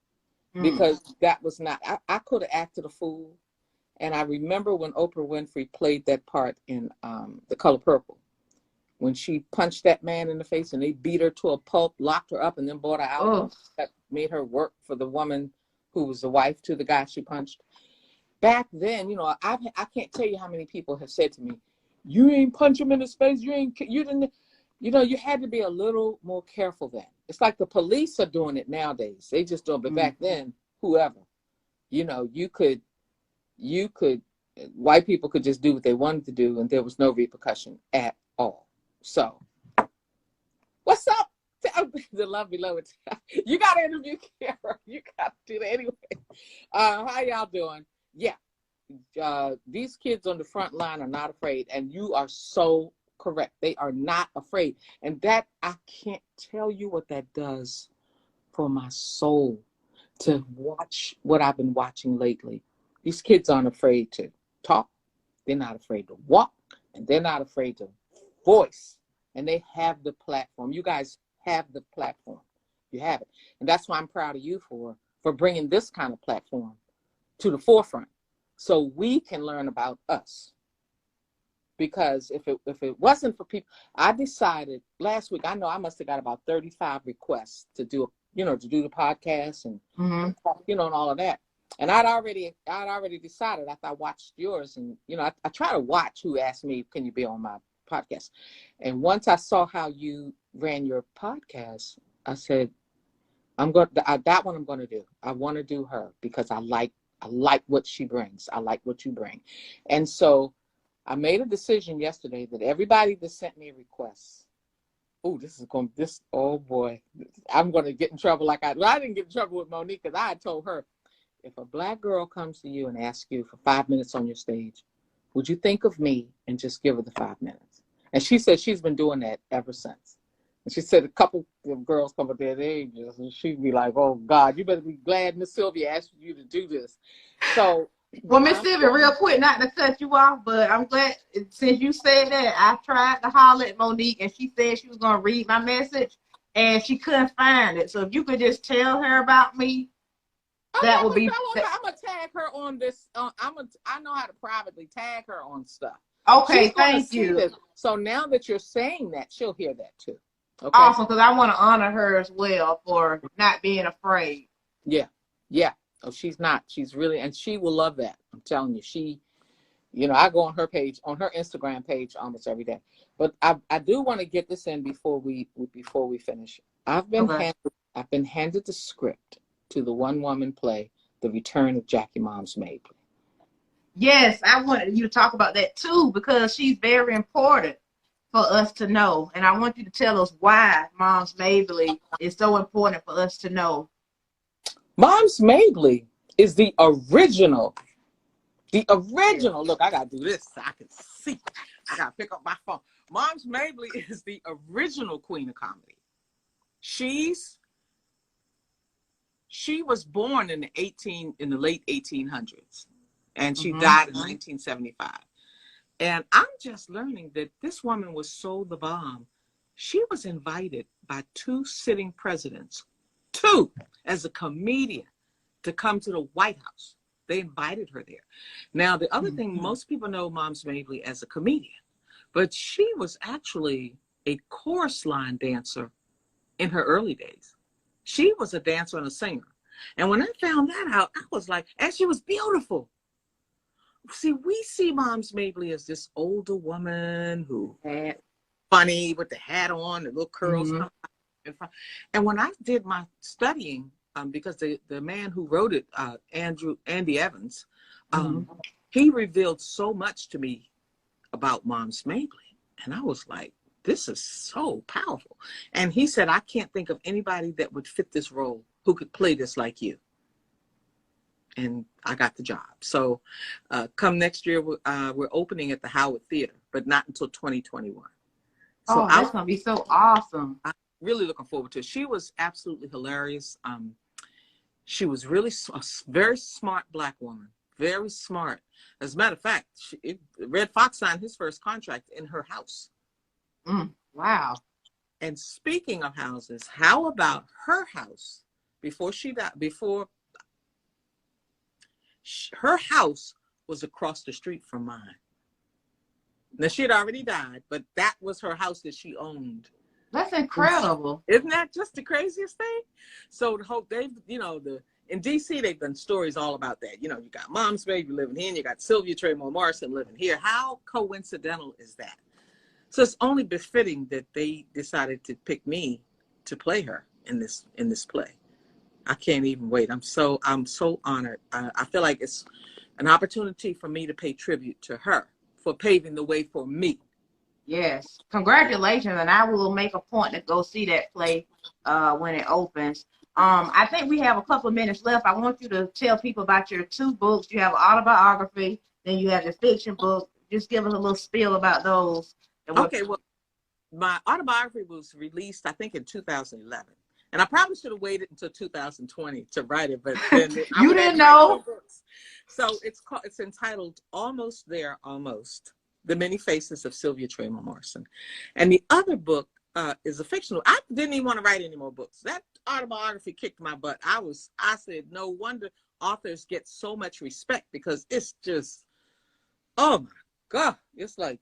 because that was not, I could have acted a fool. And I remember when Oprah Winfrey played that part in The Color Purple, when she punched that man in the face and they beat her to a pulp, locked her up, and then brought her out. That made her work for the woman who was the wife to the guy she punched. Back then, I can't tell you how many people have said to me, "You ain't punch him in the face. You didn't." You had to be a little more careful then. It's like the police are doing it nowadays. They just do it. But back then, whoever, you could, white people could just do what they wanted to do, and there was no repercussion at all. So, what's up? The love below it. You got to interview Kara. You got to do that anyway. How y'all doing? Yeah. These kids on the front line are not afraid, and you are so correct. They are not afraid. And that, I can't tell you what that does for my soul to watch what I've been watching lately. These kids aren't afraid to talk. They're not afraid to walk, and they're not afraid to voice. And they have the platform. You guys have the platform. You have it. And that's why I'm proud of you for bringing this kind of platform to the forefront so we can learn about us. Because if it wasn't for people, I decided last week, I know I must have got about 35 requests to do the podcast and, and all of that. And I'd already decided after I watched yours, and, I try to watch who asked me, can you be on my podcast? And once I saw how you ran your podcast, I said, that one I'm going to do. I want to do her because I like what she brings. I like what you bring. And so I made a decision yesterday that everybody that sent me a request, oh boy, I'm going to get in trouble I didn't get in trouble with Monique, because I had told her, if a Black girl comes to you and asks you for 5 minutes on your stage, would you think of me and just give her the 5 minutes? And she said she's been doing that ever since. And she said a couple of girls come up their ages, and she'd be like, oh God, you better be glad Miss Sylvia asked you to do this. So, well, Miss Sylvia, real quick, not to cut you off, but I'm glad, since you said that, I tried to holler at Monique, and she said she was going to read my message, and she couldn't find it. So if you could just tell her about me, that would be. I'm gonna tag her on this. I know how to privately tag her on stuff. Okay, thank you. This. So now that you're saying that, she'll hear that too. Okay. Awesome, because I want to honor her as well for not being afraid. Yeah. Oh, she's not. She's really, and she will love that. I'm telling you. She, I go on her page, on her Instagram page, almost every day. But I do want to get this in before we finish. I've been handed the script to the one-woman play, The Return of Jackie Moms Mabley. Yes, I wanted you to talk about that too, because she's very important for us to know. And I want you to tell us why Moms Mabley is so important for us to know. Moms Mabley is the original. Look, I got to do this so I can see. I got to pick up my phone. Moms Mabley is the original queen of comedy. She was born in the late 1800s, and she died in 1975. And I'm just learning that this woman was so the bomb. She was invited by 2 sitting presidents, as a comedian, to come to the White House. They invited her there. Now, the other thing, most people know Moms Mabley as a comedian, but she was actually a chorus line dancer in her early days. She was a dancer and a singer. And when I found that out, I was like, and she was beautiful. See, we see Moms Mabley as this older woman who funny with the hat on, the little curls. And when I did my studying, because the man who wrote it, Andy Evans, he revealed so much to me about Moms Mabley. And I was like, this is so powerful. And he said, I can't think of anybody that would fit this role who could play this like you. And I got the job. So come next year, we're opening at the Howard Theater, but not until 2021. So that's going to be so awesome. I'm really looking forward to it. She was absolutely hilarious. She was really a very smart Black woman, very smart. As a matter of fact, Redd Foxx signed his first contract in her house. Wow. And speaking of houses, how about her house before she died? Her house was across the street from mine. Now, she had already died, but that was her house that she owned. That's incredible. Isn't that just the craziest thing? So in DC, they've done stories all about that. You got Moms Mabley living here, and you got Sylvia Morrison living here. How coincidental is that? So it's only befitting that they decided to pick me to play her in this play. I can't even wait. I'm so honored. I feel like it's an opportunity for me to pay tribute to her for paving the way for me Yes. Congratulations. And I will make a point to go see that play when it opens. I think we have a couple of minutes left. I want you to tell people about your two books. You have an autobiography, then you have your fiction book. Just give us a little spiel about those. Okay, well, my autobiography was released, I think, in 2011. And I probably should have waited until 2020 to write it, but then you didn't know. So it's entitled Almost There, Almost: The Many Faces of Sylvia Morrison. And the other book is a fictional. I didn't even want to write any more books. That autobiography kicked my butt. I said, no wonder authors get so much respect, because it's just, oh my God, it's like,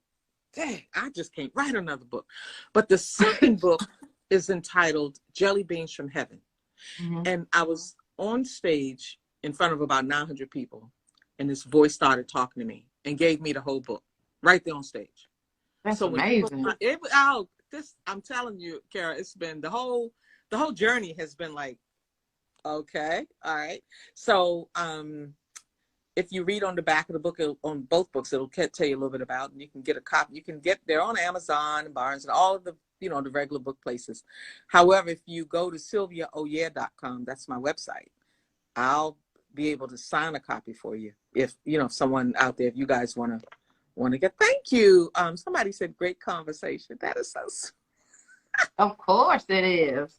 dang, I just can't write another book. But the second book is entitled Jelly Beans from Heaven. Mm-hmm. And I was on stage in front of about 900 people, and this voice started talking to me and gave me the whole book right there on stage. That's so amazing. I'm telling you, Kara, it's been the whole journey has been like, okay, all right. So if you read on the back of the book, on both books, it'll tell you a little bit about, and you can get a copy. You can get there on Amazon, Barnes, and all of the, the regular book places. However, if you go to sylviaoyeh.com, that's my website, I'll be able to sign a copy for you. If, someone out there, if you guys want to get, thank you. Somebody said great conversation. That is so sweet. Of course it is.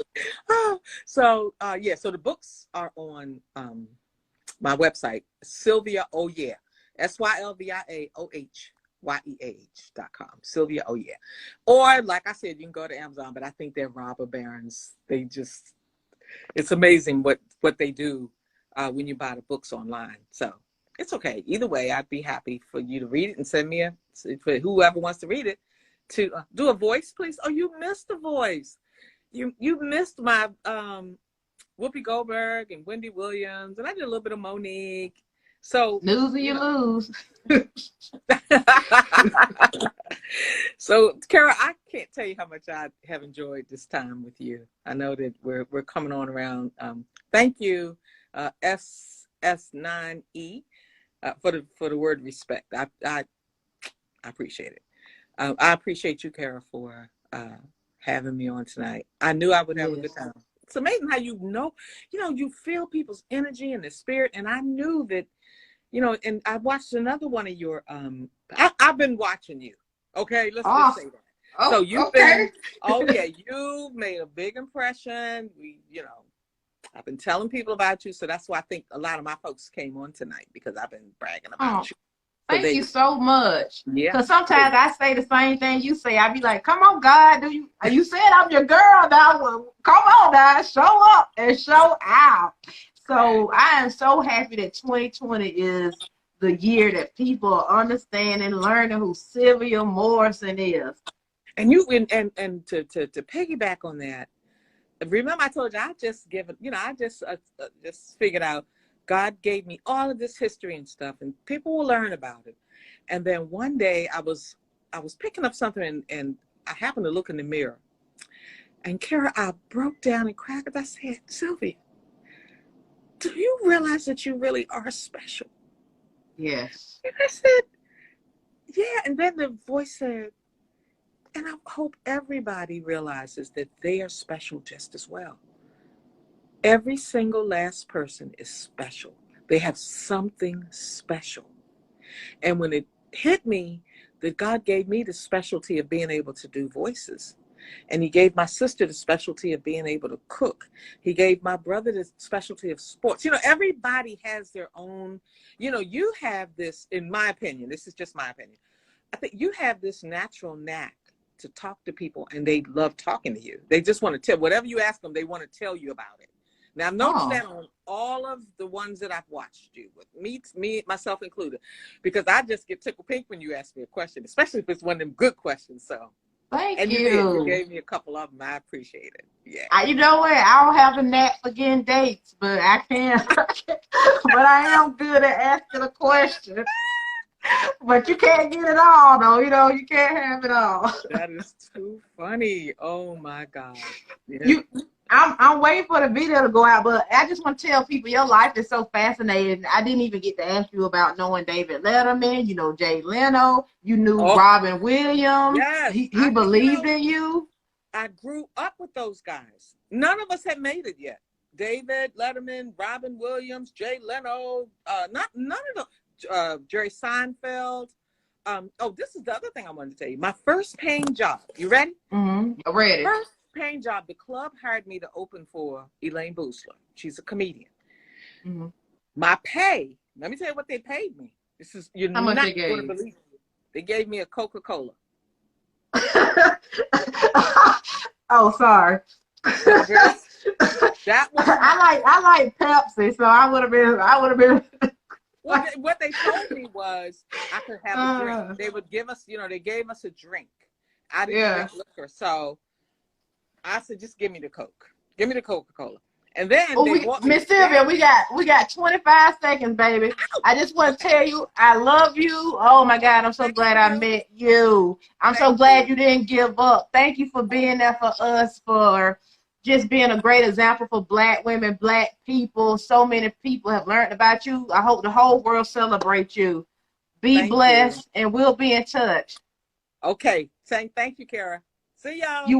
So the books are on my website, Sylvia Oyeh, SylviaOyeh.com, Sylvia Oyeh. Or, like I said, you can go to Amazon, but I think they're robber barons. It's amazing what they do when you buy the books online. So it's okay. Either way, I'd be happy for you to read it and send me for whoever wants to read it, to do a voice, please. Oh, you missed the voice. You missed my Whoopi Goldberg and Wendy Williams, and I did a little bit of Monique. So lose or you lose. So, Kara, I can't tell you how much I have enjoyed this time with you. I know that we're coming on around. Thank you, SS9E, for the word respect. I appreciate it. I appreciate you, Kara, for having me on tonight. I knew I would have a good time. It's amazing how you feel people's energy and their spirit. And I knew that, and I watched another one of your, I've been watching you. Okay, let's just say that. Oh, so you've been, you made a big impression. I've been telling people about you. So that's why I think a lot of my folks came on tonight, because I've been bragging about you. Thank you so much. Yeah. Because sometimes I say the same thing you say. I be like, come on, God, you said I'm your girl now. Well, come on, now, show up and show out. So I am so happy that 2020 is the year that people are understanding, learning who Sylvia Morrison is. And and to piggyback on that, remember I told you I just figured out God gave me all of this history and stuff, and people will learn about it. And then one day I was picking up something, and I happened to look in the mirror. And Kara, I broke down and cried. I said, Sylvia, do you realize that you really are special? Yes. And I said, yeah. And then the voice said, and I hope everybody realizes that they are special just as well. Every single last person is special. They have something special. And when it hit me that God gave me the specialty of being able to do voices, and he gave my sister the specialty of being able to cook, he gave my brother the specialty of sports. Everybody has their own, you have this, in my opinion, this is just my opinion, I think you have this natural knack to talk to people, and they love talking to you. They just want to tell, whatever you ask them, they want to tell you about it. Now, I've noticed that on all of the ones that I've watched you with, me, myself included, because I just get tickled pink when you ask me a question, especially if it's one of them good questions. So, thank you. You gave me a couple of them. I appreciate it. Yeah. You know what? I don't have a knack for getting dates, but I can. But I am good at asking a question. But you can't get it all, though. You can't have it all. That is too funny. Oh my God. Yeah. I'm waiting for the video to go out, but I just want to tell people your life is so fascinating. I didn't even get to ask you about knowing David Letterman. You know Jay Leno. You knew Oh, Robin Williams. yes. He believed in you. I grew up with those guys. None of us had made it yet. David Letterman, Robin Williams, Jay Leno, none of the Jerry Seinfeld. Oh, this is the other thing I wanted to tell you. My first paying job. You ready? Mm-hmm. I read it. First paying job. The club hired me to open for Elaine Boosler. She's a comedian. Mm-hmm. My pay. Let me tell you what they paid me. This is you're How not much they going to gave? believe it. They gave me a Coca-Cola. Oh, sorry. No, girl, that was I like Pepsi, so I would have been. what they told me was I could have a drink. They would give us, they gave us a drink. I didn't drink liquor, so I said, just give me the Coke. Give me the Coca-Cola. And then they bought me. Miss Sylvia, we got 25 seconds, baby. I just want to tell you, I love you. Oh my God, I'm so glad I met you. I'm so glad you didn't give up. Thank you for being there for us, for just being a great example for Black women, Black people. So many people have learned about you. I hope the whole world celebrates you. Be blessed, and we'll be in touch. Okay. Saying thank you, Kara. See y'all. You